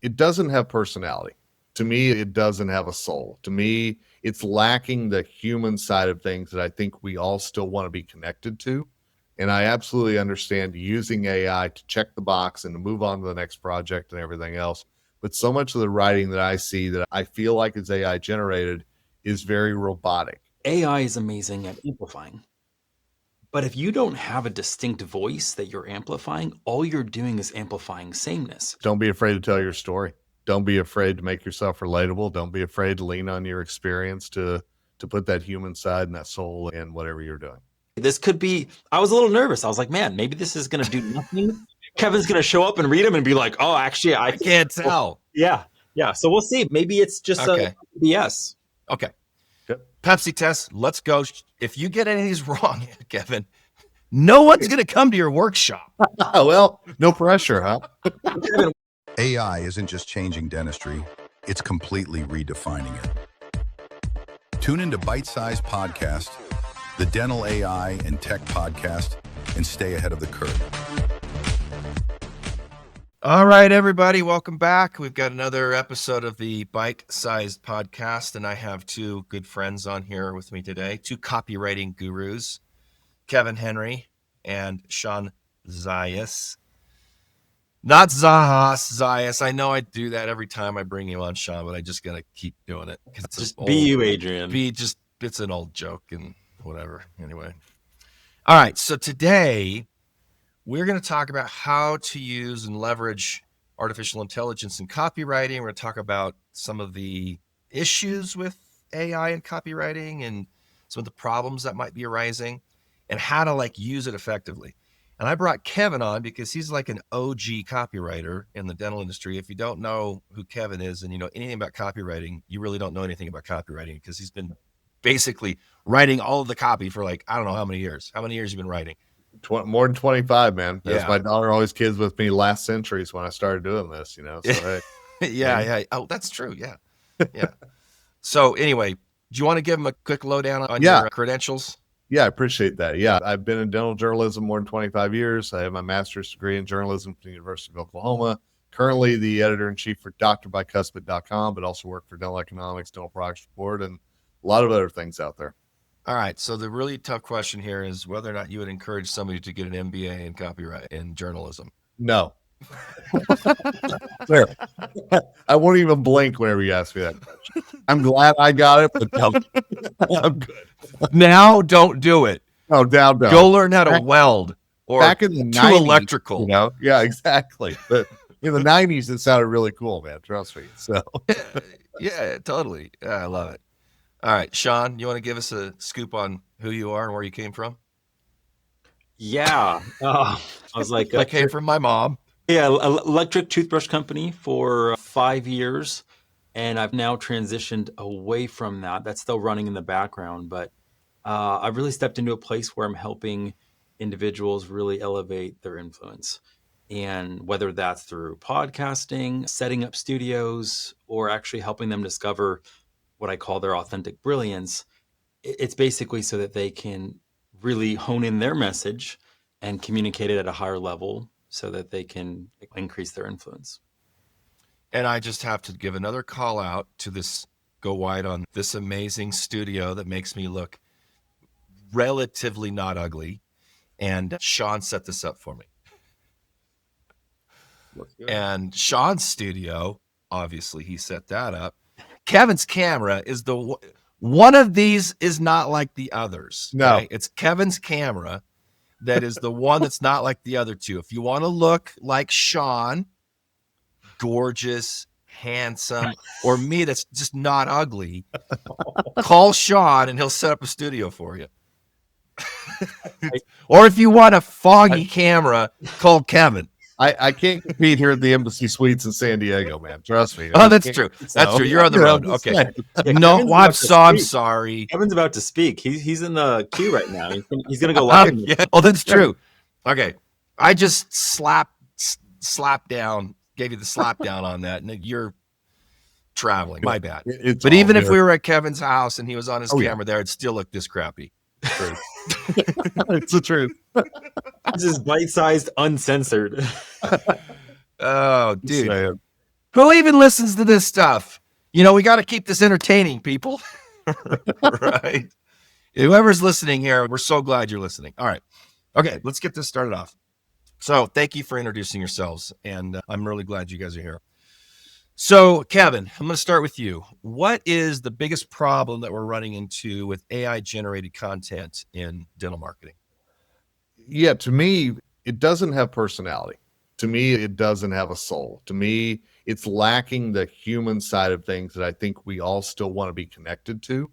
it doesn't have personality. To me, it doesn't have a soul. To me, it's lacking the human side of things that I think we all still want to be connected to. And I absolutely understand using AI to check the box and to move on to the next project and everything else. But so much of the writing that I see that I feel like is AI generated is very robotic. AI is amazing at amplifying. But if you don't have a distinct voice that you're amplifying, all you're doing is amplifying sameness. Don't be afraid to tell your story. Don't be afraid to make yourself relatable. Don't be afraid to lean on your experience to put that human side and that soul in whatever you're doing. This could be, I was a little nervous. I was like, man, maybe this is going to do nothing. Kevin's going to show up and read them and be like, oh, actually, I can't tell. Yeah. So we'll see. Maybe it's just a BS. Okay. Pepsi test. Let's go. If you get any of these wrong, Kevin, no one's going to come to your workshop. Well, no pressure, huh? AI isn't just changing dentistry, it's completely redefining it. Tune into BYTE SIZED Podcast, the dental AI and tech podcast, and stay ahead of the curve. All right, everybody, welcome back. We've got another episode of the BYTE SIZED Podcast, and I have two good friends on here with me today, two copywriting gurus, Kevin Henry and Shawn Zajas. Not Zajas, Zajas. I know I do that every time I bring you on, Shawn, but I just got to keep doing it. It's just be you, Adrian. It's an old joke and whatever. Anyway. All right, so today we're going to talk about how to use and leverage artificial intelligence in copywriting. We're going to talk about some of the issues with AI in copywriting and some of the problems that might be arising and how to use it effectively. And I brought Kevin on because he's like an OG copywriter in the dental industry. If you don't know who Kevin is and you know anything about copywriting, you really don't know anything about copywriting because he's been basically writing all of the copy for I don't know how many years. How many years have you been writing? More than 25, man. As Yeah. my daughter always kids with me last centuries when I started doing this, So, hey. Yeah. Oh, that's true. Yeah. So anyway, do you want to give him a quick lowdown on your credentials? Yeah, I appreciate that. Yeah, I've been in dental journalism more than 25 years. I have my master's degree in journalism from the University of Oklahoma. Currently the editor-in-chief for drbycuspid.com, but also work for Dental Economics, Dental Products Report, and a lot of other things out there. All right. So the really tough question here is whether or not you would encourage somebody to get an MBA in copyright in journalism. No. There. I won't even blink whenever you ask me that question. I'm glad I got it, but no. I'm good. Now don't do it. Oh, down. Go learn how to weld or back in the do 90s, electrical. Yeah, exactly. But in the 90s, it sounded really cool, man. Trust me. So yeah, totally. Yeah, I love it. All right, Shawn, you want to give us a scoop on who you are and where you came from? Yeah. I was like, I came from my mom. Yeah, electric toothbrush company for 5 years. And I've now transitioned away from that. That's still running in the background. But I've really stepped into a place where I'm helping individuals really elevate their influence. And whether that's through podcasting, setting up studios, or actually helping them discover what I call their authentic brilliance, it's basically so that they can really hone in their message and communicate it at a higher level so that they can increase their influence. And I just have to give another call out to this Go Wide on this amazing studio that makes me look relatively not ugly. And Shawn set this up for me. And Shawn's studio, obviously he set that up. Kevin's camera is one of these is not like the others. No, okay? It's Kevin's camera that is the one that's not like the other two. If you want to look like Shawn, gorgeous, handsome, or me that's just not ugly, call Shawn and he'll set up a studio for you. Or if you want a foggy camera, call Kevin. I can't compete here at the Embassy Suites in San Diego, man. Trust me. Oh, that's true. That's true. You're on the road. Okay. Yeah, No, I'm sorry. Kevin's about to speak. He's in the queue right now. He's going to go live. Yeah. Oh, that's true. Okay. I just slap down, gave you the slap down on that, and you're traveling. My bad. But even if we were at Kevin's house and he was on his camera there, it'd still look this crappy. True. It's the truth. This is bite-sized, uncensored. Oh, dude. Who even listens to this stuff? We got to keep this entertaining, people. Right? Whoever's listening here, we're so glad you're listening. All right. Okay, let's get this started off. So thank you for introducing yourselves, and I'm really glad you guys are here. So Kevin, I'm going to start with you. What is the biggest problem that we're running into with AI-generated content in dental marketing? Yeah, to me, it doesn't have personality. To me, it doesn't have a soul. To me, it's lacking the human side of things that I think we all still want to be connected to.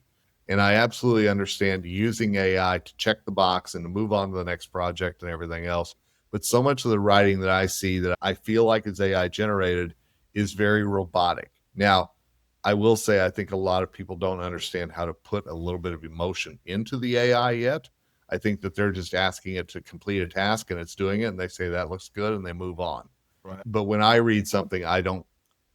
And I absolutely understand using AI to check the box and to move on to the next project and everything else. But so much of the writing that I see that I feel like is AI generated is very robotic. Now, I will say I think a lot of people don't understand how to put a little bit of emotion into the AI yet. I think that they're just asking it to complete a task and it's doing it and they say that looks good and they move on. Right. But when I read something,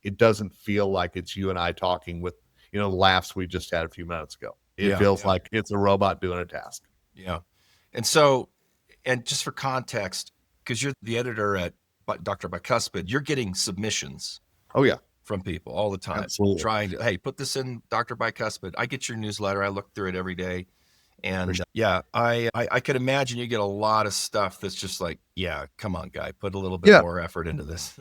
it doesn't feel like it's you and I talking with, the laughs we just had a few minutes ago. It feels like it's a robot doing a task. Yeah. And so, and just for context, because you're the editor at Dr. Bicuspid, you're getting submissions. Oh, yeah. From people all the time. Absolutely. Trying to, hey, put this in Dr. Bicuspid. I get your newsletter. I look through it every day. And I could imagine you get a lot of stuff that's just like, yeah, come on, guy, put a little bit more effort into this.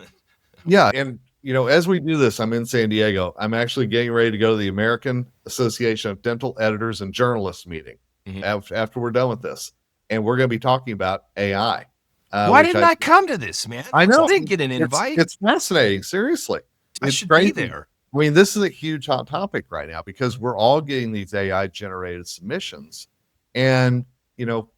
Yeah. And, as we do this, I'm in San Diego. I'm actually getting ready to go to the American Association of Dental Editors and Journalists meeting after we're done with this. And we're going to be talking about AI. Why didn't I come to this, man? I know. I didn't get an invite. It's fascinating. Seriously. I should be there. I mean, this is a huge hot topic right now because we're all getting these AI generated submissions. And,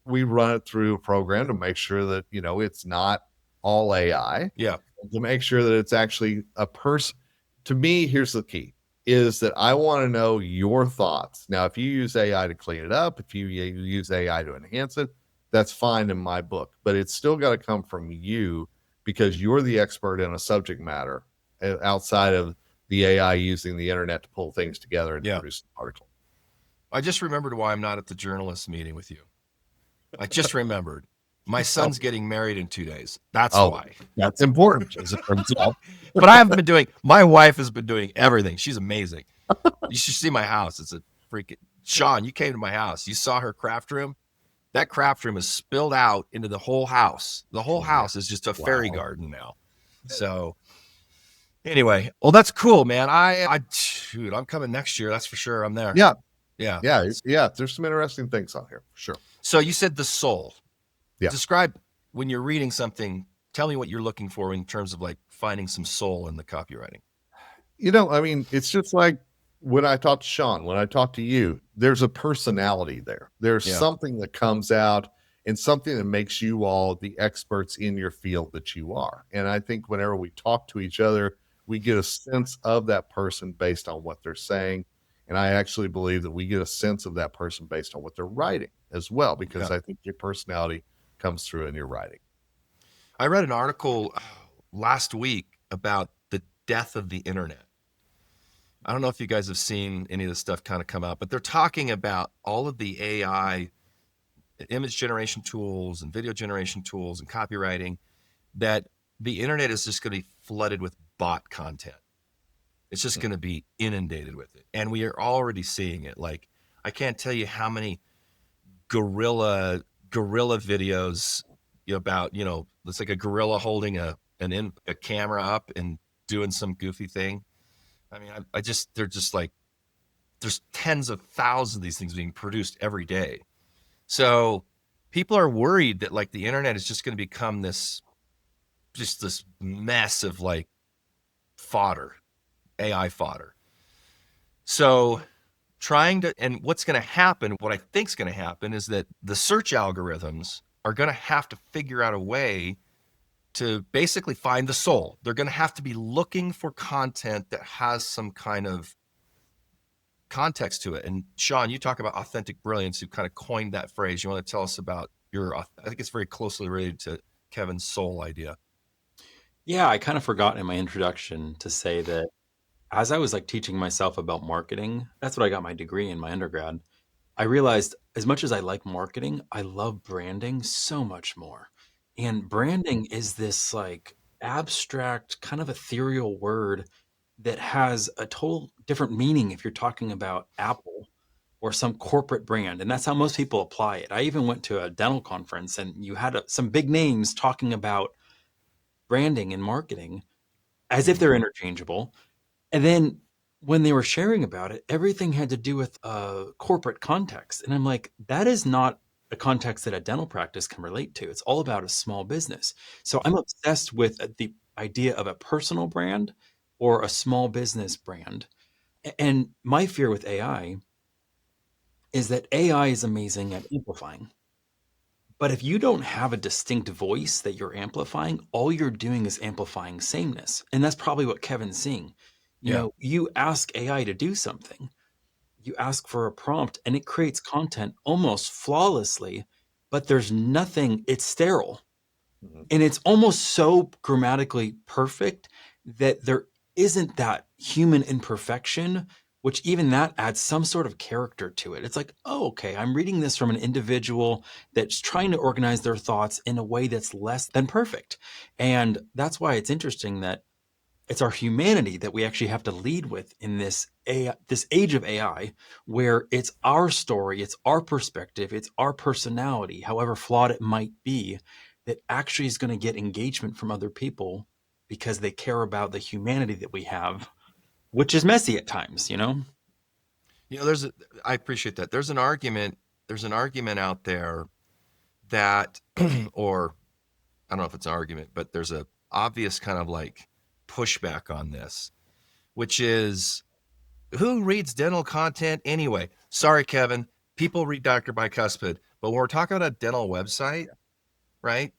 we run it through a program to make sure that, it's not all AI. Yeah. To make sure that it's actually a person. To me, here's the key is that I want to know your thoughts. Now, if you use AI to clean it up, if you use AI to enhance it, that's fine in my book, but it's still got to come from you because you're the expert in a subject matter outside of the AI using the internet to pull things together and produce an article. I just remembered why I'm not at the journalist meeting with you. I just remembered. My son's getting married in 2 days. That's why. That's important. But I haven't been doing, my wife has been doing everything. She's amazing. You should see my house. It's a freaking, Shawn, you came to my house. You saw her craft room. That craft room is spilled out into the whole house. The whole house is just a fairy garden now. So anyway, well, that's cool, man. I'm coming next year. That's for sure. I'm there. Yeah. Yeah. There's some interesting things on here for sure. So you said the soul. Yeah. Describe when you're reading something. Tell me what you're looking for in terms of like finding some soul in the copywriting. It's just like when I talk to Shawn, when I talk to you, there's a personality there. There's something that comes out and something that makes you all the experts in your field that you are. And I think whenever we talk to each other, we get a sense of that person based on what they're saying. And I actually believe that we get a sense of that person based on what they're writing as well, because I think your personality comes through in your writing. I read an article last week about the death of the internet. I don't know if you guys have seen any of this stuff kind of come out, but they're talking about all of the AI image generation tools and video generation tools and copywriting, that the internet is just going to be flooded with bot content. It's just going to be inundated with it. And we are already seeing it. Like, I can't tell you how many gorilla videos about, it's like a gorilla holding a camera up and doing some goofy thing. I mean, they're just like, there's tens of thousands of these things being produced every day. So people are worried that like the internet is just going to become this mess of like fodder, AI fodder. So and what's going to happen, what I think is going to happen is that the search algorithms are going to have to figure out a way to basically find the soul. They're going to have to be looking for content that has some kind of context to it. And Shawn, you talk about authentic brilliance. You kind of coined that phrase. You want to tell us about I think it's very closely related to Kevin's soul idea. Yeah, I kind of forgot in my introduction to say that as I was like teaching myself about marketing, that's what I got my degree in my undergrad. I realized as much as I like marketing, I love branding so much more. And branding is this like abstract, kind of ethereal word that has a total different meaning if you're talking about Apple or some corporate brand. And that's how most people apply it. I even went to a dental conference and you had some big names talking about branding and marketing as if they're interchangeable. And then when they were sharing about it, everything had to do with a corporate context. And I'm like, that is not a context that a dental practice can relate to. It's all about a small business. So I'm obsessed with the idea of a personal brand or a small business brand. And my fear with AI is that AI is amazing at amplifying. But if you don't have a distinct voice that you're amplifying, all you're doing is amplifying sameness. And that's probably what Kevin's seeing. Yeah. You ask AI to do something, you ask for a prompt, and it creates content almost flawlessly, but there's nothing, it's sterile. Mhm. And it's almost so grammatically perfect that there isn't that human imperfection, which even that adds some sort of character to it. It's like, oh, okay, I'm reading this from an individual that's trying to organize their thoughts in a way that's less than perfect. And that's why it's interesting that it's our humanity that we actually have to lead with in this AI, this age of AI, where it's our story, it's our perspective, it's our personality, however flawed it might be, that actually is going to get engagement from other people because they care about the humanity that we have, which is messy at times, you know? I appreciate that. There's an argument out there that, or I don't know if it's an argument, but there's a obvious kind of like pushback on this, which is, who reads dental content anyway? Sorry, Kevin. People read Dr. Bicuspid, but when we're talking about a dental website, right?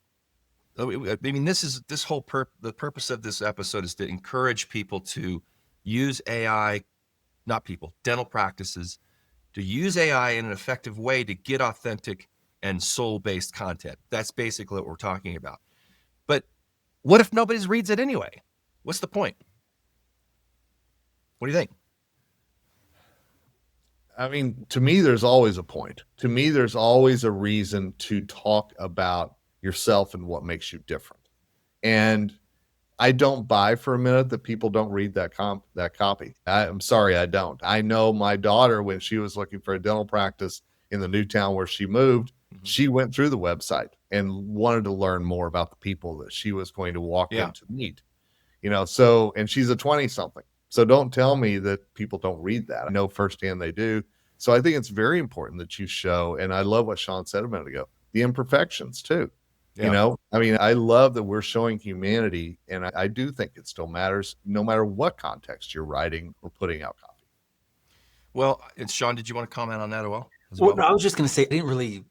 I mean, the purpose of this episode is to encourage people to use AI, not people, dental practices, to use AI in an effective way to get authentic and soul-based content. That's basically what we're talking about. But what if nobody reads it anyway? What's the point? What do you think? I mean, to me, there's always a point. To me, there's always a reason to talk about yourself and what makes you different. And I don't buy for a minute that people don't read that copy. I'm sorry, I don't. I know my daughter, when she was looking for a dental practice in the new town where she moved, she went through the website and wanted to learn more about the people that she was going to walk in to meet. So, and she's a 20 something. So don't tell me that people don't read that. I know firsthand they do. So I think it's very important that you show, and I love what Shawn said a minute ago, the imperfections too. I mean, I love that we're showing humanity, and I do think it still matters no matter what context you're writing or putting out copy. Well, and Shawn, did you want to comment on that as well? Well, no, I was just going to say, I didn't really,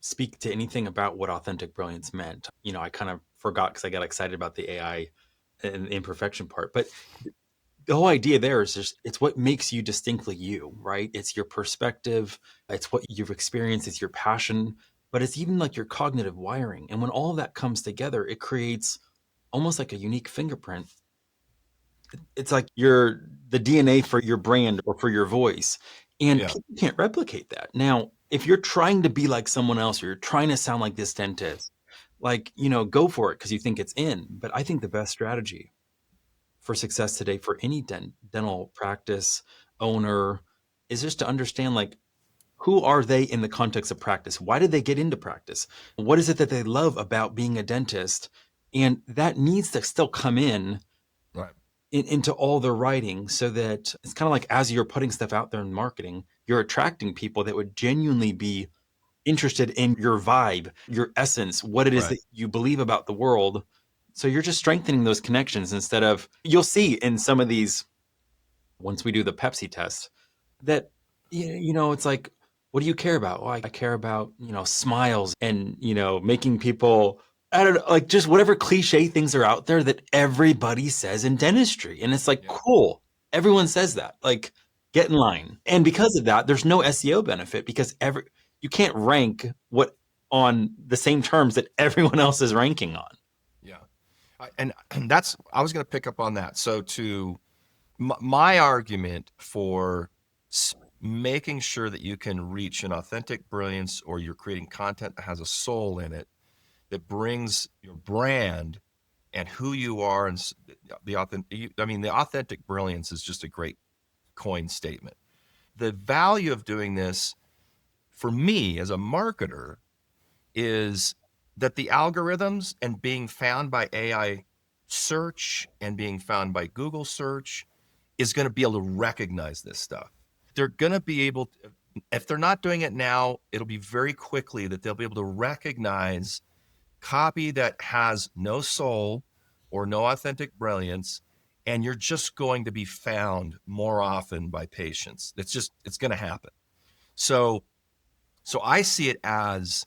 speak to anything about what authentic brilliance meant. I kind of forgot because I got excited about the AI and the imperfection part. But the whole idea there is just, it's what makes you distinctly you, right? It's your perspective, it's what you've experienced, it's your passion, but it's even like your cognitive wiring. And when all of that comes together, it creates almost like a unique fingerprint. It's like the DNA for your brand or for your voice. And people can't replicate that. Now, if you're trying to be like someone else, or you're trying to sound like this dentist, go for it because you think it's in. But I think the best strategy for success today for any dental practice owner is just to understand, like, who are they in the context of practice? Why did they get into practice? What is it that they love about being a dentist? And that needs to still come in Right. into all their writing, so that it's kind of like, as you're putting stuff out there in marketing, you're attracting people that would genuinely be interested in your vibe, your essence, what it is that you believe about the world. So you're just strengthening those connections instead of, you'll see in some of these, once we do the Pepsi test, that, it's like, what do you care about? Well, I care about, smiles and, making people, I don't know, like, just whatever cliche things are out there that everybody says in dentistry. And it's like, cool. Everyone says that, like, get in line. And because of that, there's no SEO benefit, because you can't rank what on the same terms that everyone else is ranking on. Yeah. And I was going to pick up on that. So my argument for making sure that you can reach an authentic brilliance, or you're creating content that has a soul in it, that brings your brand and who you are, and the authentic brilliance is just a great coin statement. The value of doing this for me as a marketer is that the algorithms and being found by AI search and being found by Google search is going to be able to recognize this stuff. They're going to be able to, if they're not doing it now, it'll be very quickly that they'll be able to recognize copy that has no soul or no authentic brilliance, and you're just going to be found more often by patients. It's going to happen. So I see it as,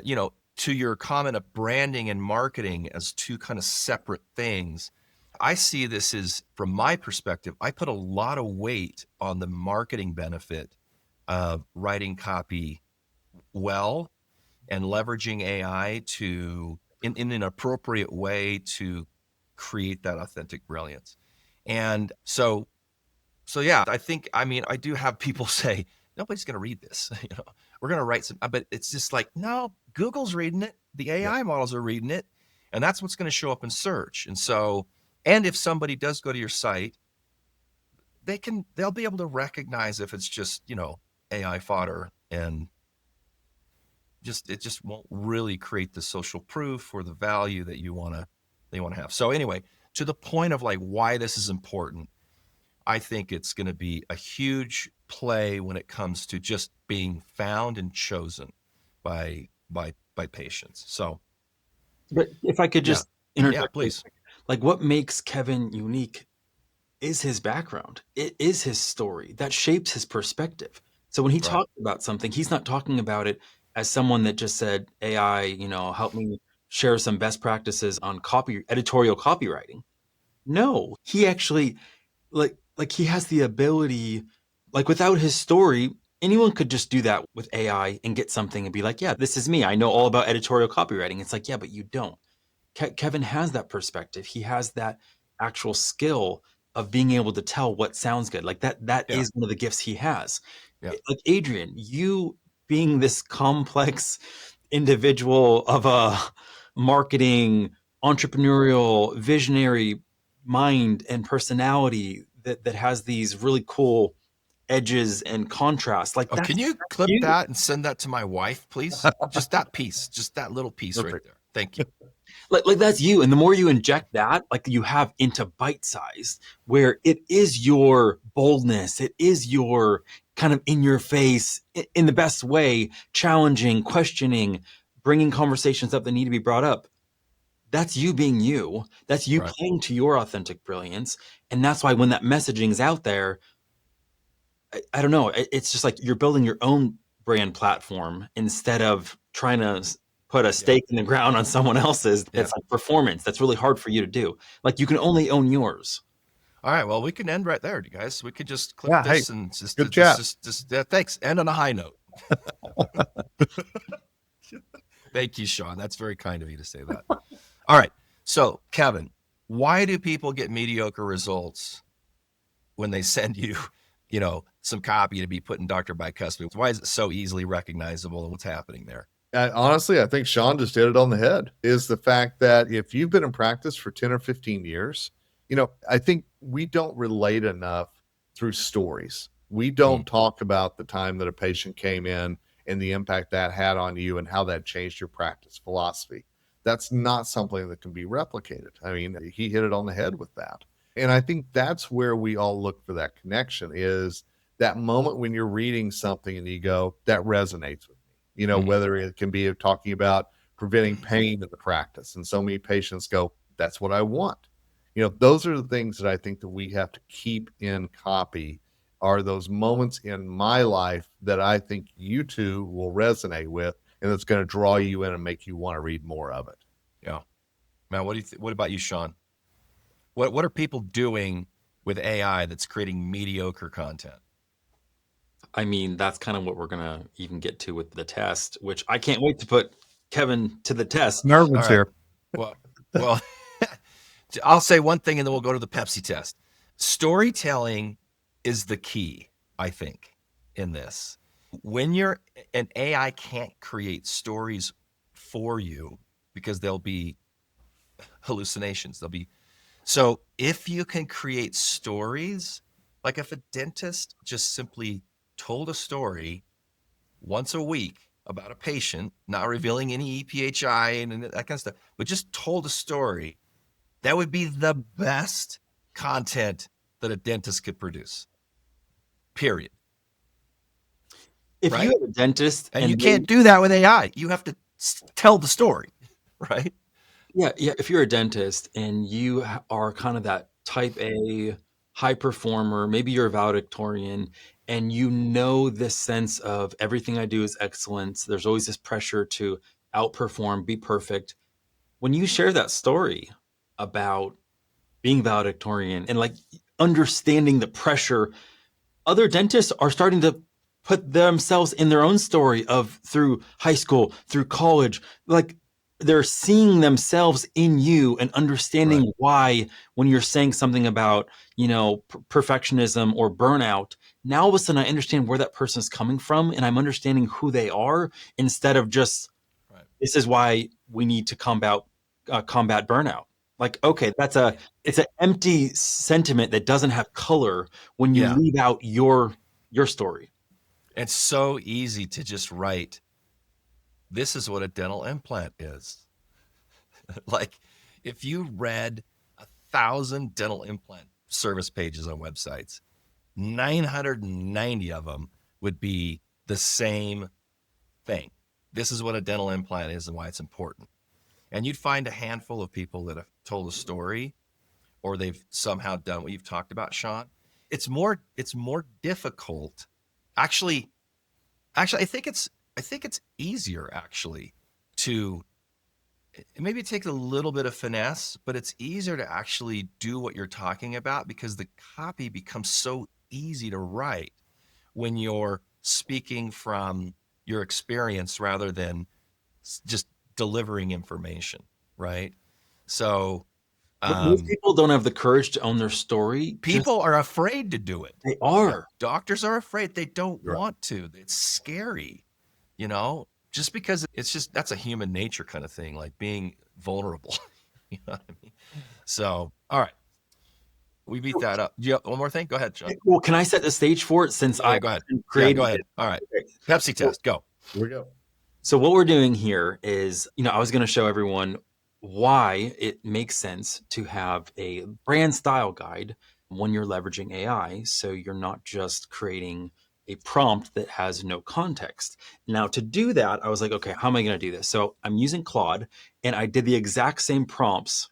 to your comment of branding and marketing as two kind of separate things. I see this as, from my perspective, I put a lot of weight on the marketing benefit of writing copy well and leveraging AI in an appropriate way to create that authentic brilliance. And so yeah, I do have people say, nobody's going to read this. We're going to write some, but it's just like, no, Google's reading it. The AI models are reading it. And that's what's going to show up in search. And if somebody does go to your site, they'll be able to recognize if it's just, AI fodder, and it just won't really create the social proof or the value that they want to have. So anyway, to the point of like why this is important, I think it's going to be a huge play when it comes to just being found and chosen by patients. So, But if I could just interject, please. Like, what makes Kevin unique is his background. It is his story that shapes his perspective. So when he talks about something, he's not talking about it as someone that just said, AI, help me share some best practices on editorial copywriting. No, he actually like he has the ability, like without his story, anyone could just do that with AI and get something and be like, yeah, this is me. I know all about editorial copywriting. It's like, yeah, but you don't. Kevin has that perspective. He has that actual skill of being able to tell what sounds good. Like that is one of the gifts he has. Yeah. Like Adrian, you being this complex individual of a marketing, entrepreneurial, visionary mind and personality that has these really cool edges and contrasts. Like that's can you clip you. that and send that to my wife, please? Just that piece, just that little piece right there. Thank you. Like that's you. And the more you inject that, like you have into bite size, where it is your boldness, it is your kind of in your face, in the best way, challenging, questioning, bringing conversations up that need to be brought up. That's you being you. That's you playing to your authentic brilliance. And that's why when that messaging is out there, I don't know, it's just like you're building your own brand platform instead of trying to put a stake in the ground on someone else's. That's like performance. That's really hard for you to do. Like you can only own yours. All right. Well, we can end right there, you guys. We could just click this and just thanks. End on a high note. Thank you, Shawn. That's very kind of you to say that. All right. So, Kevin, why do people get mediocre results when they send you, some copy to be put in Dr. Bicuspid? Why is it so easily recognizable and what's happening there? Honestly, I think Shawn just hit it on the head, is the fact that if you've been in practice for 10 or 15 years, I think we don't relate enough through stories. We don't talk about the time that a patient came in and the impact that had on you and how that changed your practice philosophy. That's not something that can be replicated. I mean, he hit it on the head with that. And I think that's where we all look for that connection, is that moment when you're reading something and you go, that resonates with me, whether it can be talking about preventing pain in the practice. And so many patients go, that's what I want. Those are the things that I think that we have to keep in copy, are those moments in my life that I think you two will resonate with, and it's going to draw you in and make you want to read more of it. Yeah. Man, what about you, Shawn? What are people doing with AI that's creating mediocre content? I mean, that's kind of what we're going to even get to with the test, which I can't wait to put Kevin to the test. Nervous here. Well, I'll say one thing and then we'll go to the Pepsi test. Storytelling is the key, I think, in this. When an AI can't create stories for you because they'll be hallucinations. So if you can create stories, like if a dentist just simply told a story once a week about a patient, not revealing any EPHI and that kind of stuff, but just told a story, that would be the best content that a dentist could produce. Period. If you Right? have a dentist And you they, can't do that with AI. You have to tell the story, right? yeah, if you're a dentist and you are kind of that type A high performer, maybe you're a valedictorian, and you know this sense of everything I do is excellence. There's always this pressure to outperform, be perfect. When you share that story about being valedictorian and like understanding the pressure, other dentists are starting to put themselves in their own story of through high school, through college, like they're seeing themselves in you and understanding Right. why when you're saying something about, perfectionism or burnout, now all of a sudden I understand where that person is coming from and I'm understanding who they are instead of just Right. this is why we need to combat burnout. Like, okay, it's an empty sentiment that doesn't have color when you Yeah. leave out your story. It's so easy to just write, this is what a dental implant is. Like if you read 1,000 dental implant service pages on websites, 990 of them would be the same thing. This is what a dental implant is and why it's important. And you'd find a handful of people that have told a story or they've somehow done what you've talked about, Shawn. It's more difficult. Actually, I think it's easier actually to maybe take a little bit of finesse, but it's easier to actually do what you're talking about because the copy becomes so easy to write when you're speaking from your experience rather than just delivering information, right? So But most people don't have the courage to own their story. people are afraid to do it. They are. Doctors are afraid. They don't Right. want to. It's scary, just because that's a human nature kind of thing, like being vulnerable. You know what I mean? So, all right. We beat that up. Do you have one more thing? Go ahead, Shawn. Well, can I set the stage for it since Yeah, I go ahead. created Go ahead. it? All right. Okay. Pepsi test. Go. Here we go. So what we're doing here is, I was going to show everyone why it makes sense to have a brand style guide when you're leveraging AI. So you're not just creating a prompt that has no context. Now, to do that, I was like, okay, how am I going to do this? So I'm using Claude, and I did the exact same prompts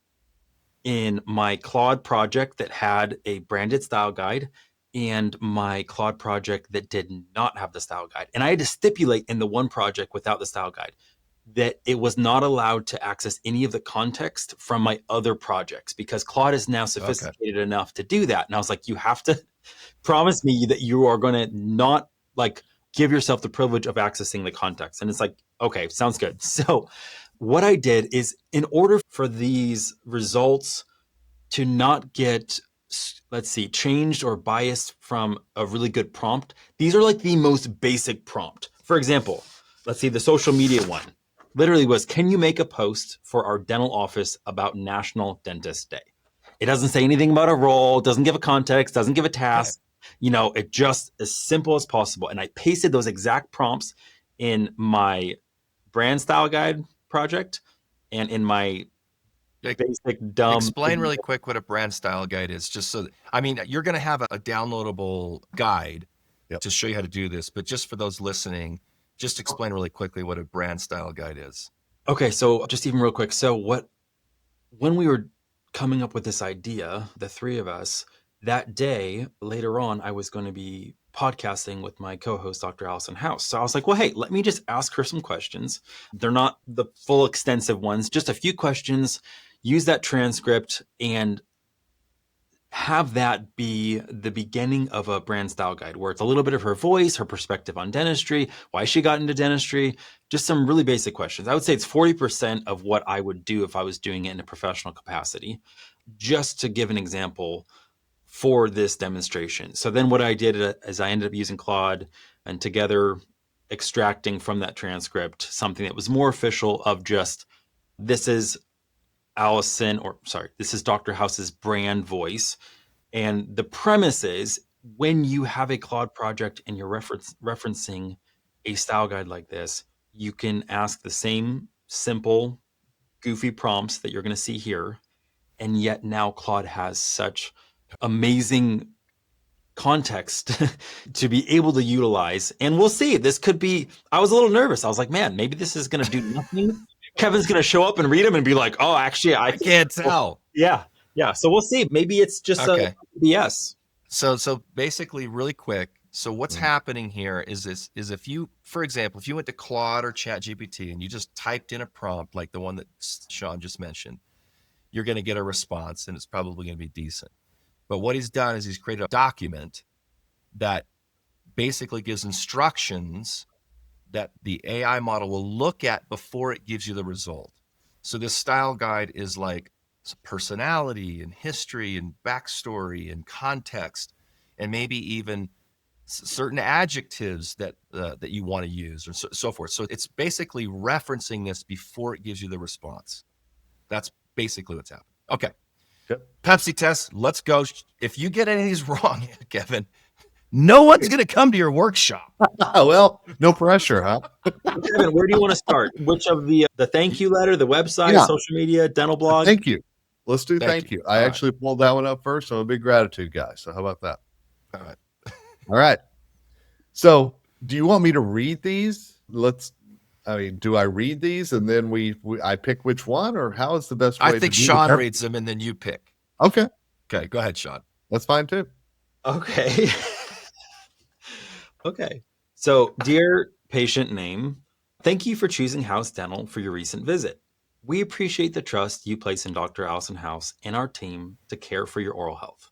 in my Claude project that had a branded style guide and my Claude project that did not have the style guide. And I had to stipulate in the one project without the style guide that it was not allowed to access any of the context from my other projects because Claude is now sophisticated enough to do that. And I was like, you have to promise me that you are going to not like give yourself the privilege of accessing the context. And it's like, okay, sounds good. So what I did is in order for these results to not get, let's see, changed or biased from a really good prompt, these are like the most basic prompt. For example, let's see, the social media one literally was, can you make a post for our dental office about National Dentist Day? It doesn't say anything about a role, doesn't give a context, doesn't give a task. It just as simple as possible. And I pasted those exact prompts in my brand style guide project and in my basic dumb. Explain really quick what a brand style guide is, just so you're going to have a downloadable guide to show you how to do this, but just for those listening, just explain really quickly what a brand style guide is. Okay, so just even real quick. So when we were coming up with this idea, the three of us, that day later on, I was going to be podcasting with my co-host, Dr. Allison House. So I was like, well, hey, let me just ask her some questions. They're not the full extensive ones, just a few questions, use that transcript and have that be the beginning of a brand style guide where it's a little bit of her voice, her perspective on dentistry, why she got into dentistry, just some really basic questions. I would say it's 40% of what I would do if I was doing it in a professional capacity, just to give an example for this demonstration. So then what I did is I ended up using Claude and together extracting from that transcript something that was more official of just, this is this is Dr. House's brand voice. And the premise is when you have a Claude project and you're referencing a style guide like this, you can ask the same simple, goofy prompts that you're going to see here. And yet now Claude has such amazing context to be able to utilize. And we'll see. This could be, I was a little nervous. I was like, man, maybe this is going to do nothing. Kevin's going to show up and read them and be like, oh, actually, I can't tell. Yeah. Yeah. So we'll see. Maybe it's just Okay. a BS. So basically, really quick. So what's happening here is if you, for example, if you went to Claude or ChatGPT and you just typed in a prompt like the one that Shawn just mentioned, you're going to get a response and it's probably going to be decent. But what he's done is he's created a document that basically gives instructions that the AI model will look at before it gives you the result. So this style guide is like personality and history and backstory and context, and maybe even certain adjectives that that you want to use, or so forth. So it's basically referencing this before it gives you the response. That's basically what's happening. Okay. Yep. Pepsi test. Let's go. If you get any of these wrong, Kevin, no one's going to come to your workshop. Well, no pressure, huh? Kevin, where do you want to start? Which of the thank you letter, the website, social media, dental blog? Thank you. Let's do thank you. I All actually pulled that one up first. I'm a big gratitude guy. So how about that? All right. All right. So do you want me to read these? Do I read these and then I pick which one, or how is the best way? I think Shawn reads them and then you pick. Okay. Okay. Go ahead, Shawn. That's fine too. Okay. Okay. So, dear patient name, thank you for choosing House Dental for your recent visit. We appreciate the trust you place in Dr. Allison House and our team to care for your oral health.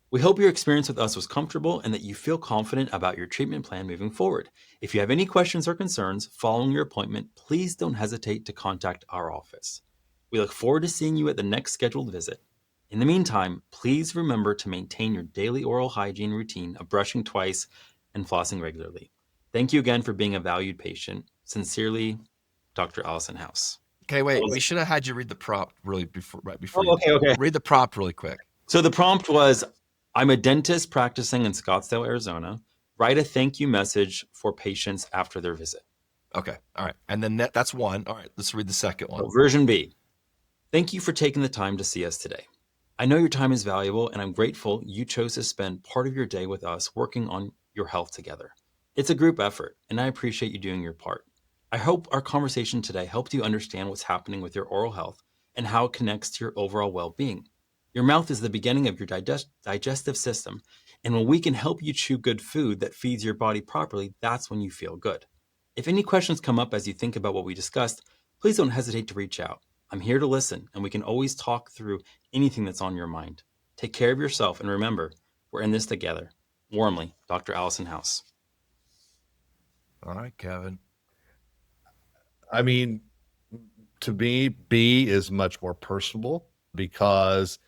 We hope your experience with us was comfortable and that you feel confident about your treatment plan moving forward. If you have any questions or concerns following your appointment, please don't hesitate to contact our office. We look forward to seeing you at the next scheduled visit. In the meantime, please remember to maintain your daily oral hygiene routine of brushing twice and flossing regularly. Thank you again for being a valued patient. Sincerely, Dr. Allison House. Okay, wait. We should have had you read the prompt right before. Okay. Read the prompt really quick. So the prompt was, I'm a dentist practicing in Scottsdale, Arizona. Write a thank you message for patients after their visit. Okay. All right. And then that's one. All right. Let's read the second one. So version B. Thank you for taking the time to see us today. I know your time is valuable, and I'm grateful you chose to spend part of your day with us working on your health together. It's a group effort, and I appreciate you doing your part. I hope our conversation today helped you understand what's happening with your oral health and how it connects to your overall well-being. Your mouth is the beginning of your digestive system, and when we can help you chew good food that feeds your body properly, that's when you feel good. If any questions come up as you think about what we discussed, please don't hesitate to reach out. I'm here to listen, and we can always talk through anything that's on your mind. Take care of yourself, and remember, we're in this together. Warmly, Dr. Allison House. All right, Kevin. I mean, to me, B is much more personable because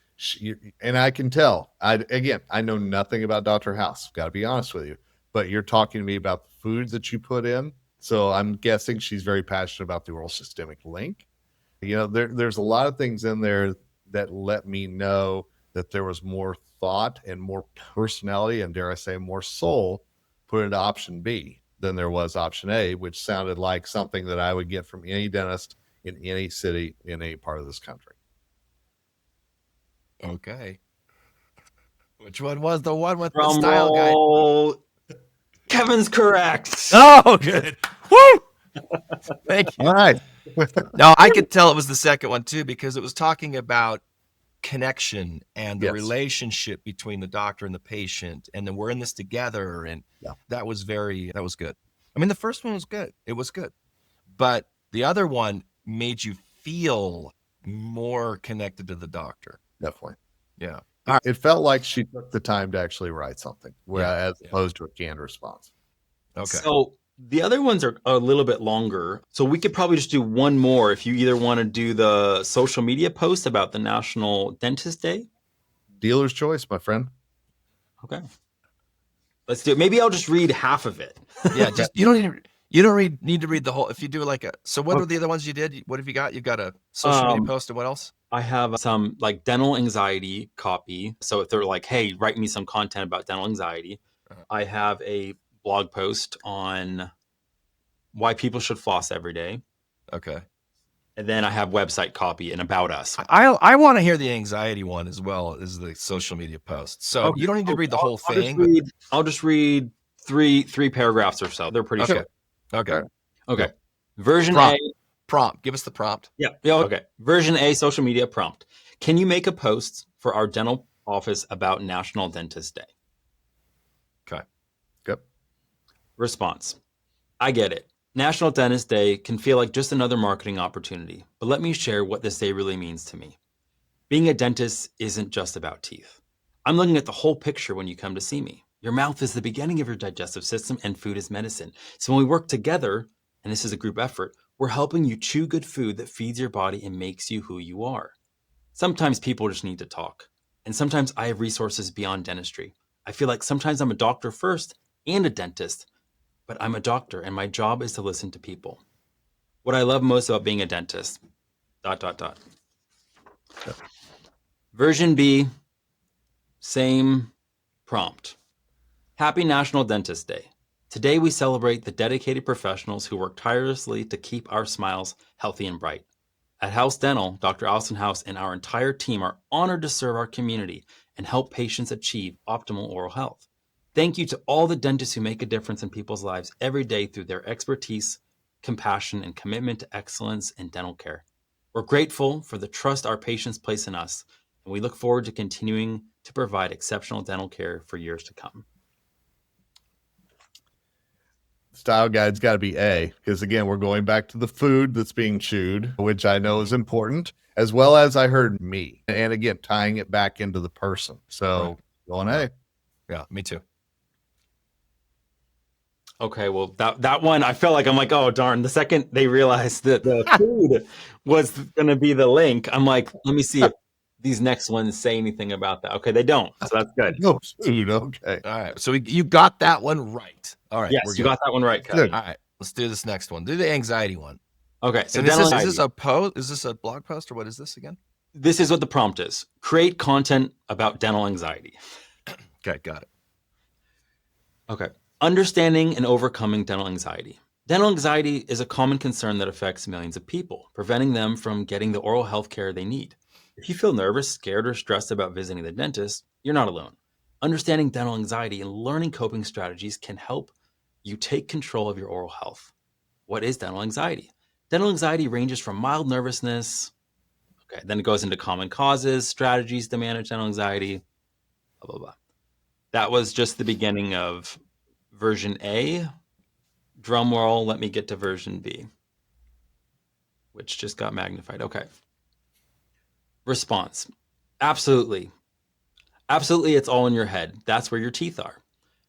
and I can tell. I know nothing about Dr. House. Got to be honest with you, but you're talking to me about the foods that you put in, so I'm guessing she's very passionate about the oral systemic link. There's a lot of things in there that let me know that there was more thought and more personality, and dare I say, more soul put into option B than there was option A, which sounded like something that I would get from any dentist in any city in any part of this country. Okay. Which one was the one with Drum the style roll. Kevin's correct. Oh, good. Woo! Thank you. All right. No, I could tell it was the second one too, because it was talking about connection and the relationship between the doctor and the patient, and then we're in this together, and that was good. I mean, the first one was good. It was good. But the other one made you feel more connected to the doctor. Definitely. Yeah. It felt like she took the time to actually write something, as opposed to a canned response. Okay. So the other ones are a little bit longer. So we could probably just do one more if you either want to do the social media post about the National Dentist Day. Dealer's choice, my friend. Okay. Let's do it. Maybe I'll just read half of it. Yeah, just you don't You don't need to read the whole. If you do like a, so what Okay. are the other ones you did? What have you got? You've got a social media post and what else? I have some like dental anxiety copy. So if they're like, hey, write me some content about dental anxiety, I have a blog post on why people should floss every day. Okay. And then I have website copy and about us. I want to hear the anxiety one as well as the social media post. So Okay. you don't need to read the whole thing. I'll just read three paragraphs or so. They're pretty short. Okay. Okay. Cool. Version Prompt. Give us the prompt. Yeah. Okay. Version A, social media prompt. Can you make a post for our dental office about National Dentist Day? Okay. Yep. Response. I get it. National Dentist Day can feel like just another marketing opportunity, but let me share what this day really means to me. Being a dentist isn't just about teeth. I'm looking at the whole picture when you come to see me. Your mouth is the beginning of your digestive system and food is medicine. So when we work together, and this is a group effort, we're helping you chew good food that feeds your body and makes you who you are. Sometimes people just need to talk. And sometimes I have resources beyond dentistry. I feel like sometimes I'm a doctor first and a dentist, but I'm a doctor and my job is to listen to people. What I love most about being a dentist, ... Version B, same prompt. Happy National Dentist Day. Today we celebrate the dedicated professionals who work tirelessly to keep our smiles healthy and bright. At House Dental, Dr. Allison House and our entire team are honored to serve our community and help patients achieve optimal oral health. Thank you to all the dentists who make a difference in people's lives every day through their expertise, compassion, and commitment to excellence in dental care. We're grateful for the trust our patients place in us, and we look forward to continuing to provide exceptional dental care for years to come. Style guide's got to be A, because again, we're going back to the food that's being chewed, which I know is important, as well as I heard me. And again, tying it back into the person. So going A. Yeah, me too. Okay, well, that one, I felt like I'm like, oh, darn. The second they realized that the food was going to be the link, I'm like, let me see if these next ones say anything about that. Okay, they don't. So that's good. No food. Okay. All right. So you got that one right. All right. Yes, you got that one right, Cody. Good. All right. Let's do this next one. Do the anxiety one. Okay, so And is this a post? Is this a blog post or what is this again? This is what the prompt is. Create content about dental anxiety. Okay, got it. Okay. Understanding and overcoming dental anxiety. Dental anxiety is a common concern that affects millions of people, preventing them from getting the oral health care they need. If you feel nervous, scared, or stressed about visiting the dentist, you're not alone. Understanding dental anxiety and learning coping strategies can help you take control of your oral health. What is dental anxiety? Dental anxiety ranges from mild nervousness. Okay, then it goes into common causes, strategies to manage dental anxiety, blah, blah, blah. That was just the beginning of version A. Drum roll, let me get to version B, which just got magnified. Okay. Response. Absolutely. Absolutely, it's all in your head. That's where your teeth are.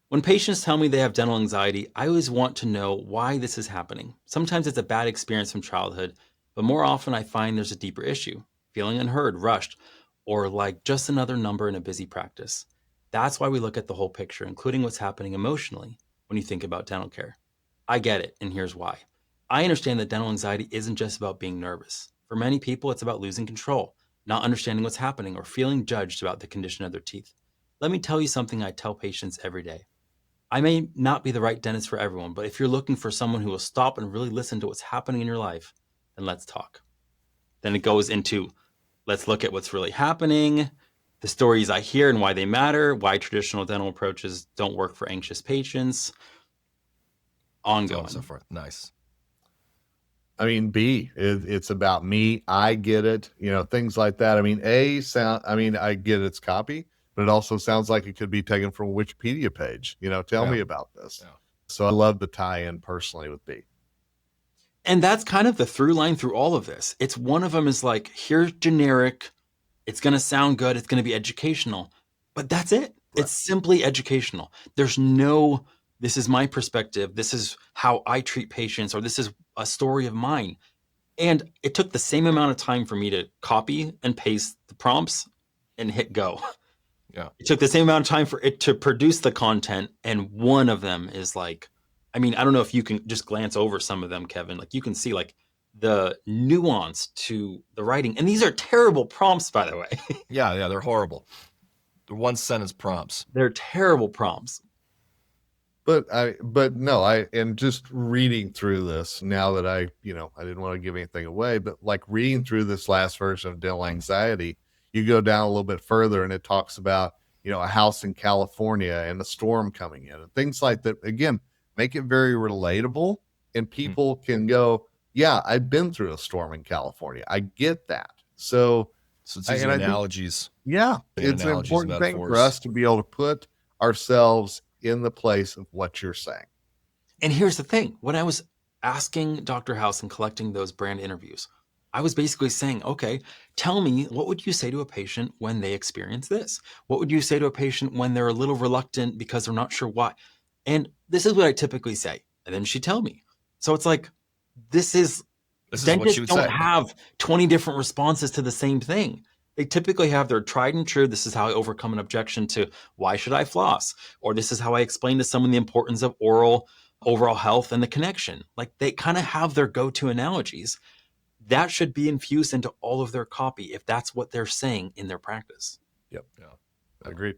When patients tell me they have dental anxiety, I always want to know why this is happening. Sometimes it's a bad experience from childhood, but more often I find there's a deeper issue, feeling unheard, rushed, or like just another number in a busy practice. That's why we look at the whole picture, including what's happening emotionally when you think about dental care. I get it, and here's why. I understand that dental anxiety isn't just about being nervous. For many people, it's about losing control, not understanding what's happening, or feeling judged about the condition of their teeth. Let me tell you something I tell patients every day. I may not be the right dentist for everyone, but if you're looking for someone who will stop and really listen to what's happening in your life, then let's talk. Then it goes into, let's look at what's really happening, the stories I hear and why they matter, why traditional dental approaches don't work for anxious patients, ongoing. So forth. Nice. I mean, B, it's about me. I get it. Things like that. I mean, I get its copy, but it also sounds like it could be taken from a Wikipedia page. Tell me about this. Yeah. So I love the tie-in personally with B. And that's kind of the through line through all of this. It's one of them is like, here's generic. It's going to sound good. It's going to be educational, but that's it. Right. It's simply educational. There's no, this is my perspective. This is how I treat patients, or this is a story of mine. And it took the same amount of time for me to copy and paste the prompts and hit go. Yeah. It took the same amount of time for it to produce the content. And one of them is like I mean, I don't know if you can just glance over some of them, Kevin. Like you can see like the nuance to the writing. And these are terrible prompts, by the way. Yeah, they're horrible. They're one sentence prompts. They're terrible prompts. But and just reading through this now that I didn't want to give anything away, but like reading through this last version of Dental Anxiety, you go down a little bit further and it talks about, a house in California and a storm coming in and things like that. Again, make it very relatable and people can go, yeah, I've been through a storm in California. I get that. So it's using analogies. It's an important thing for us to be able to put ourselves in the place of what you're saying. And here's the thing. When I was asking Dr. House and collecting those brand interviews, I was basically saying, okay, tell me, what would you say to a patient when they experience this? What would you say to a patient when they're a little reluctant because they're not sure why? And this is what I typically say. And then she'd tell me. So it's like, this is dentists don't have 20 different responses to the same thing. They typically have their tried and true. This is how I overcome an objection to why should I floss? Or this is how I explain to someone the importance of oral overall health and the connection. Like they kind of have their go-to analogies. That should be infused into all of their copy if that's what they're saying in their practice. Yep. Yeah. I agree.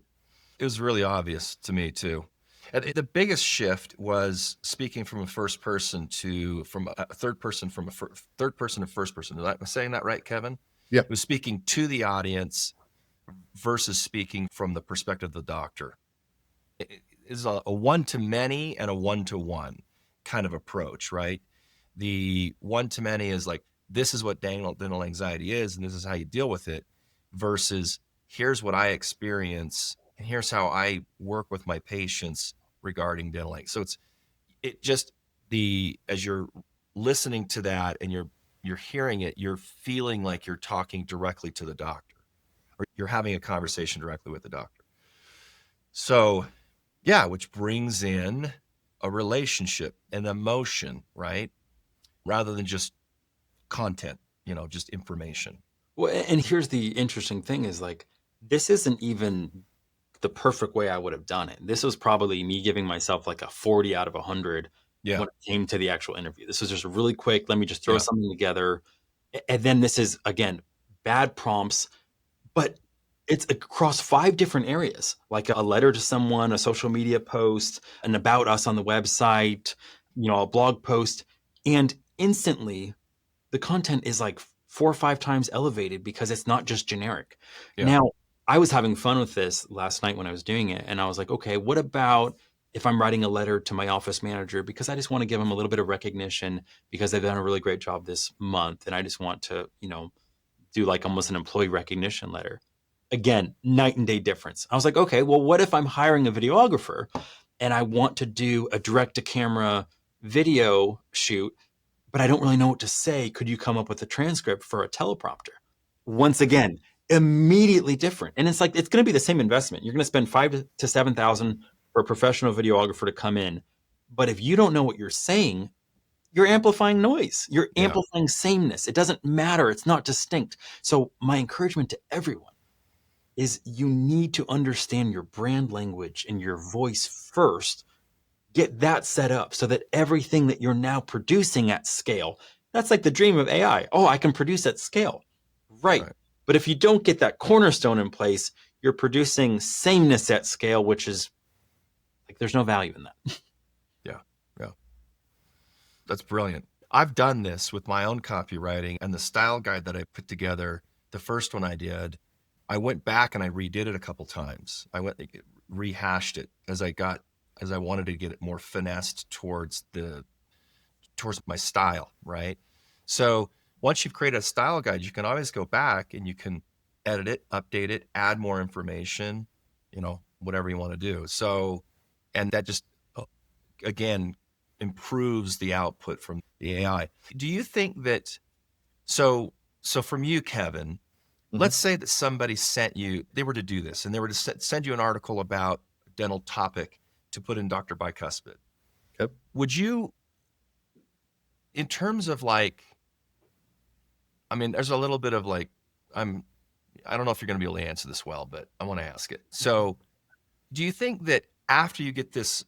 It was really obvious to me too. And the biggest shift was speaking from a first person to from a third person from a third person to first person. Am I saying that right, Kevin? Yeah. It was speaking to the audience versus speaking from the perspective of the doctor. It is a one-to-many and a one-to-one kind of approach, right? The one-to-many is like, this is what dental anxiety is, and this is how you deal with it, versus here's what I experience, and here's how I work with my patients regarding dental anxiety. So as you're listening to that and you're hearing it, you're feeling like you're talking directly to the doctor, or you're having a conversation directly with the doctor. So, yeah, which brings in a relationship, an emotion, right? Rather than just content, just information. Well, and here's the interesting thing is like, this isn't even the perfect way I would have done it. This was probably me giving myself like a 40 out of 100 when it came to the actual interview. This was just really quick. Let me just throw something together. And then this is, again, bad prompts, but it's across 5 different areas, like a letter to someone, a social media post, an about us on the website, a blog post. And instantly the content is like 4 or 5 times elevated because it's not just generic. Yeah. Now, I was having fun with this last night when I was doing it. And I was like, okay, what about if I'm writing a letter to my office manager because I just want to give them a little bit of recognition because they've done a really great job this month. And I just want to, do like almost an employee recognition letter. Again, night and day difference. I was like, okay, well, what if I'm hiring a videographer and I want to do a direct to camera video shoot, but I don't really know what to say. Could you come up with a transcript for a teleprompter? Once again, immediately different. And it's like, it's going to be the same investment. You're going to spend $5,000 to $7,000 for a professional videographer to come in. But if you don't know what you're saying, you're amplifying noise. You're amplifying sameness. It doesn't matter. It's not distinct. So my encouragement to everyone is you need to understand your brand language and your voice first. Get that set up so that everything that you're now producing at scale, that's like the dream of AI. Oh, I can produce at scale. Right. But if you don't get that cornerstone in place, you're producing sameness at scale, which is like, there's no value in that. Yeah. That's brilliant. I've done this with my own copywriting and the style guide that I put together. The first one I did, I went back and I redid it a couple times. I rehashed it as I wanted to get it more finessed towards my style, right? So once you've created a style guide, you can always go back and you can edit it, update it, add more information, whatever you want to do. So, and that just, again, improves the output from the AI. Do you think that, so from you, Kevin, let's say that somebody they were to do this and they were to send you an article about a dental topic to put in Dr. Bicuspid. Yep. Would you, in terms of like, there's a little bit of like, I don't know if you're going to be able to answer this well, but I want to ask it. So do you think that after you get this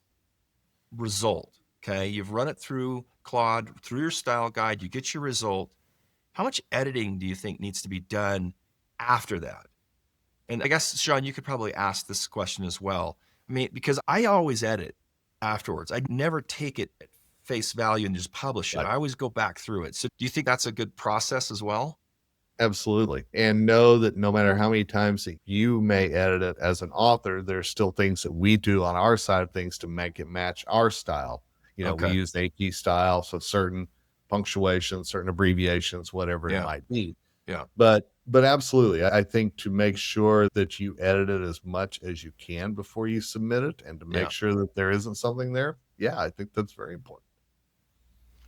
result, Okay. You've run it through Claude, through your style guide, you get your result. How much editing do you think needs to be done after that? And I guess, Shawn, you could probably ask this question as well. I mean, because I always edit afterwards. I never take it at face value and just publish it. Right. I always go back through it. So do you think that's a good process as well? Absolutely. And know that no matter how many times that you may edit it as an author, there's still things that we do on our side of things to make it match our style. We Okay. use AKEY style, so certain punctuations, certain abbreviations, whatever it Yeah. might be. Yeah. But absolutely, I think to make sure that you edit it as much as you can before you submit it and to make Yeah. sure that there isn't something there. Yeah, I think that's very important.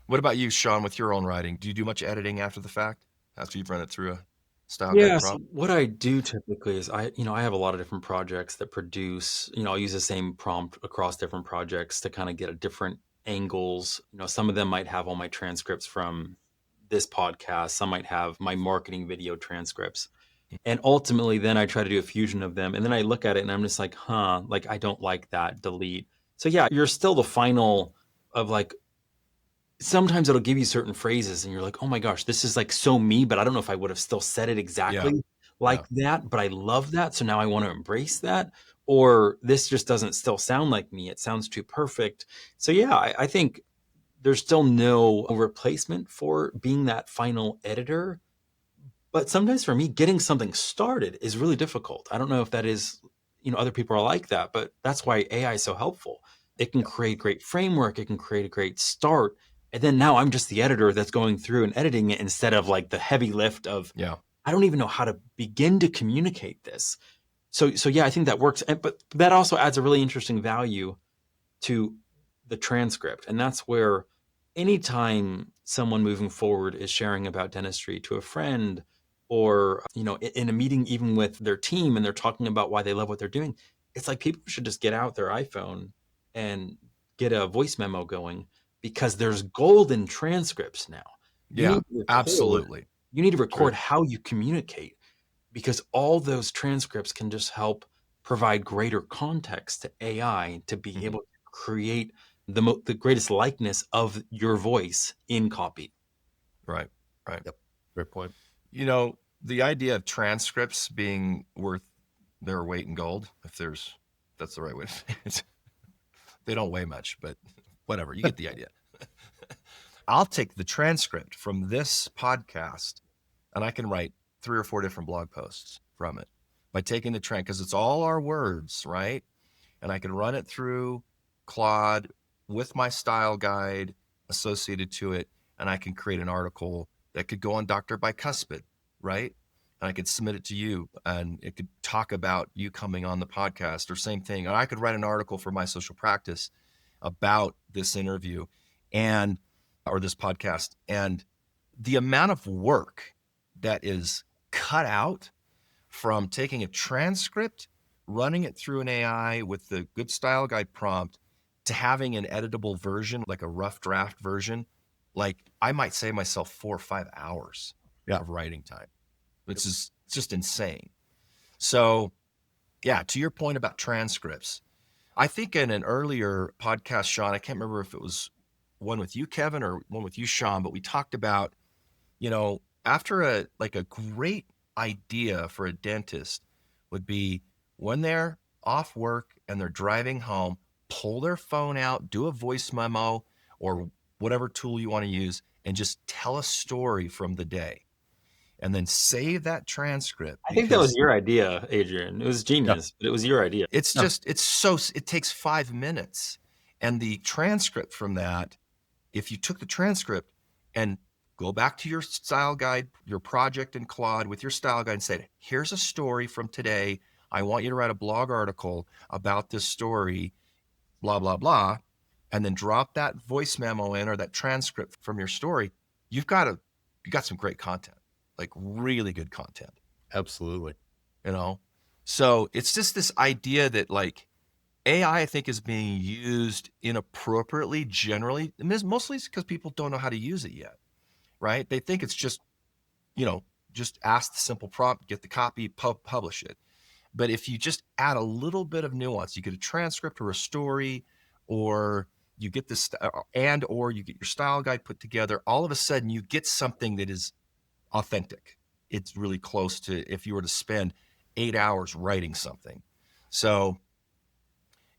What about you, Shawn, with your own writing? Do you do much editing after the fact, after you've run it through a style guide Yeah, so prompt? what I do typically is I have a lot of different projects that produce, I'll use the same prompt across different projects to kind of get a different angles. Some of them might have all my transcripts from this podcast, some might have my marketing video transcripts. And ultimately then I try to do a fusion of them and then I look at it and I'm just like, like I don't like that, delete. So yeah, you're still the final of like sometimes it'll give you certain phrases and you're like, oh my gosh, this is like so me, but I don't know if I would have still said it Yeah. exactly like that, but I love that. So now I want to embrace that. Or this just doesn't still sound like me. It sounds too perfect. So yeah, I think there's still no replacement for being that final editor. But sometimes for me, getting something started is really difficult. I don't know if that is, other people are like that, but that's why AI is so helpful. It can create great framework. It can create a great start. And then now I'm just the editor that's going through and editing it instead of like the heavy lift of, Yeah. I don't even know how to begin to communicate this. So yeah, I think that works. But that also adds a really interesting value to the transcript. And that's where anytime someone moving forward is sharing about dentistry to a friend or, in a meeting, even with their team, and they're talking about why they love what they're doing, it's like people should just get out their iPhone and get a voice memo going because there's golden transcripts now. You Yeah. need to record, Absolutely. you need to record True. how you communicate because all those transcripts can just help provide greater context to AI to be able to create the greatest likeness of your voice in copy. Right. Right. Yep. Great point. The idea of transcripts being worth their weight in gold, that's the right way to say it. They don't weigh much, but whatever, you get the idea. I'll take the transcript from this podcast and I can write 3 or 4 different blog posts from it by taking the because it's all our words, right? And I can run it through Claude with my style guide associated to it. And I can create an article that could go on Dr. Bicuspid, right? And I could submit it to you and it could talk about you coming on the podcast or same thing. And I could write an article for my social practice about this interview or this podcast. And the amount of work that is cut out from taking a transcript, running it through an AI with the good style guide prompt to having an editable version, like a rough draft version, like I might save myself 4 or 5 hours of writing time. It's just insane. So yeah, to your point about transcripts, I think in an earlier podcast, Shawn, I can't remember if it was one with you, Kevin, or one with you, Shawn, but we talked about, after a great idea for a dentist would be when they're off work and they're driving home, pull their phone out, do a voice memo or whatever tool you want to use, and just tell a story from the day. And then save that transcript. I think that was your idea, Adrian. It was genius, but it was your idea. It takes 5 minutes. And the transcript from that, if you took the transcript and go back to your style guide, your project in Claude with your style guide and said, here's a story from today. I want you to write a blog article about this story, blah, blah, blah. And then drop that voice memo in or that transcript from your story. You got some great content, like really good content. Absolutely. So it's just this idea that like AI, I think, is being used inappropriately generally. And this mostly because people don't know how to use it yet, right? They think it's just, just ask the simple prompt, get the copy, publish it. But if you just add a little bit of nuance, you get a transcript or a story or, you get this, or you get your style guide put together, all of a sudden you get something that is authentic. It's really close to if you were to spend 8 hours writing something. So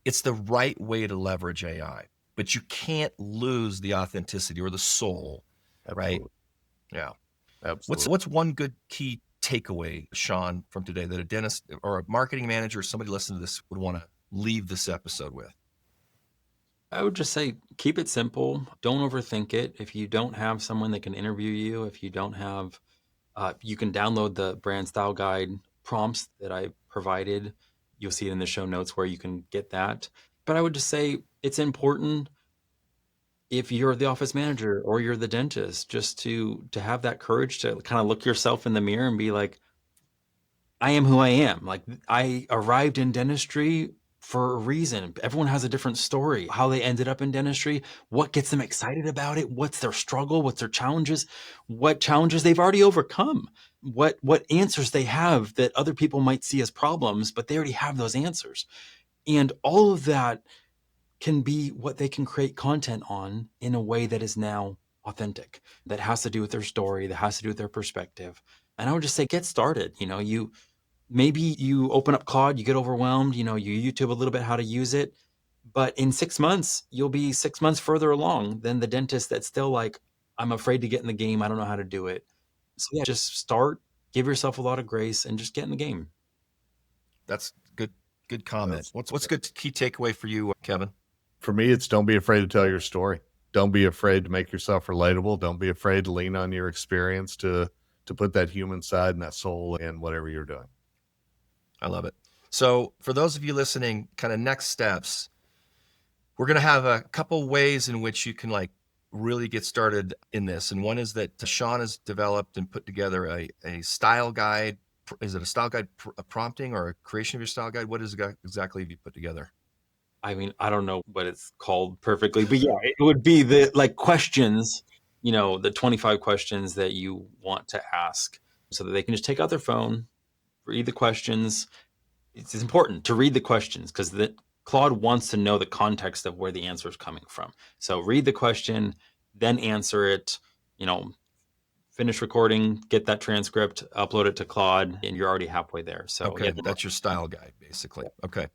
it's the right way to leverage AI, but you can't lose the authenticity or the soul, right? Absolutely. Yeah. Absolutely. What's one good key takeaway, Shawn, from today that a dentist or a marketing manager or somebody listening to this would want to leave this episode with? I would just say keep it simple. Don't overthink it. If you don't have someone that can interview you, if you don't have, you can download the brand style guide prompts that I provided. You'll see it in the show notes where you can get that. But I would just say it's important if you're the office manager or you're the dentist, just to have that courage to kind of look yourself in the mirror and be like, I am who I am. Like, I arrived in dentistry for a reason. Everyone has a different story, how they ended up in dentistry, what gets them excited about it, what's their struggle, what's their challenges, what challenges they've already overcome, what answers they have that other people might see as problems, but they already have those answers. And all of that can be what they can create content on in a way that is now authentic, that has to do with their story, that has to do with their perspective. And I would just say, get started. Maybe you open up Claude, you get overwhelmed, you YouTube a little bit how to use it, but in 6 months, you'll be 6 months further along than the dentist that's still like, I'm afraid to get in the game. I don't know how to do it. So yeah, just start, give yourself a lot of grace, and just get in the game. That's good comment. That's What's good key takeaway for you, Kevin? For me, it's don't be afraid to tell your story. Don't be afraid to make yourself relatable. Don't be afraid to lean on your experience to put that human side and that soul in whatever you're doing. I love it. So for those of you listening, kind of next steps, we're going to have a couple ways in which you can really get started in this. And one is that Shawn has developed and put together a style guide. Is it a style guide prompting or a creation of your style guide? What is it exactly have you put together? I mean, I don't know what it's called perfectly, but yeah, it would be the questions, the 25 questions that you want to ask so that they can just take out their phone, read the questions. It's important to read the questions because Claude wants to know the context of where the answer is coming from. So read the question, then answer it, finish recording, get that transcript, upload it to Claude, and you're already halfway there. So okay, yeah, that's your style guide, basically. Okay.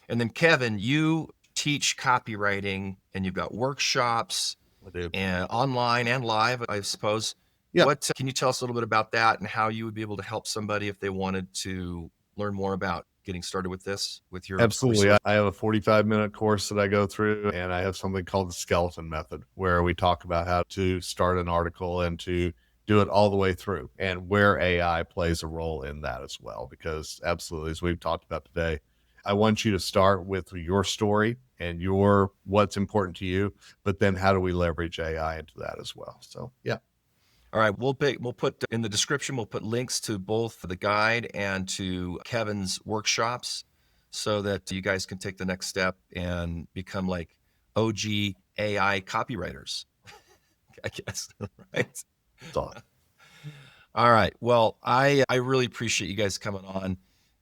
And then Kevin, you teach copywriting and you've got workshops and online and live, I suppose. Yeah. What can you tell us a little bit about that and how you would be able to help somebody if they wanted to learn more about getting started with this, with your Absolutely. resource? I have a 45-minute course that I go through, and I have something called the skeleton method, where we talk about how to start an article and to do it all the way through, and where AI plays a role in that as well. Because absolutely, as we've talked about today, I want you to start with your story and what's important to you, but then how do we leverage AI into that as well? So, yeah. All right, we'll put in the description, we'll put links to both the guide and to Kevin's workshops so that you guys can take the next step and become like OG AI copywriters, I guess, right? All right, well, I really appreciate you guys coming on.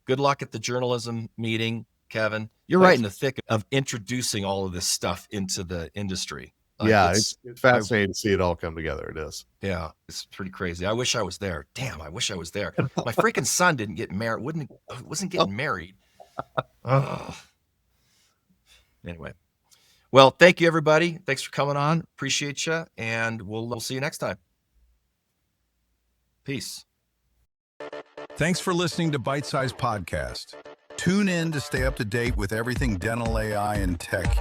Good luck at the journalism meeting, Kevin. You're right in the thick of introducing all of this stuff into the industry. Yeah, it's fascinating to see it all come together. It is. Yeah, it's pretty crazy. I wish I was there. Damn, I wish I was there. My freaking son didn't get married. Wasn't getting married. Oh. Anyway, well, thank you everybody. Thanks for coming on. Appreciate you, and we'll see you next time. Peace. Thanks for listening to Bite Size Podcast. Tune in to stay up to date with everything dental AI and tech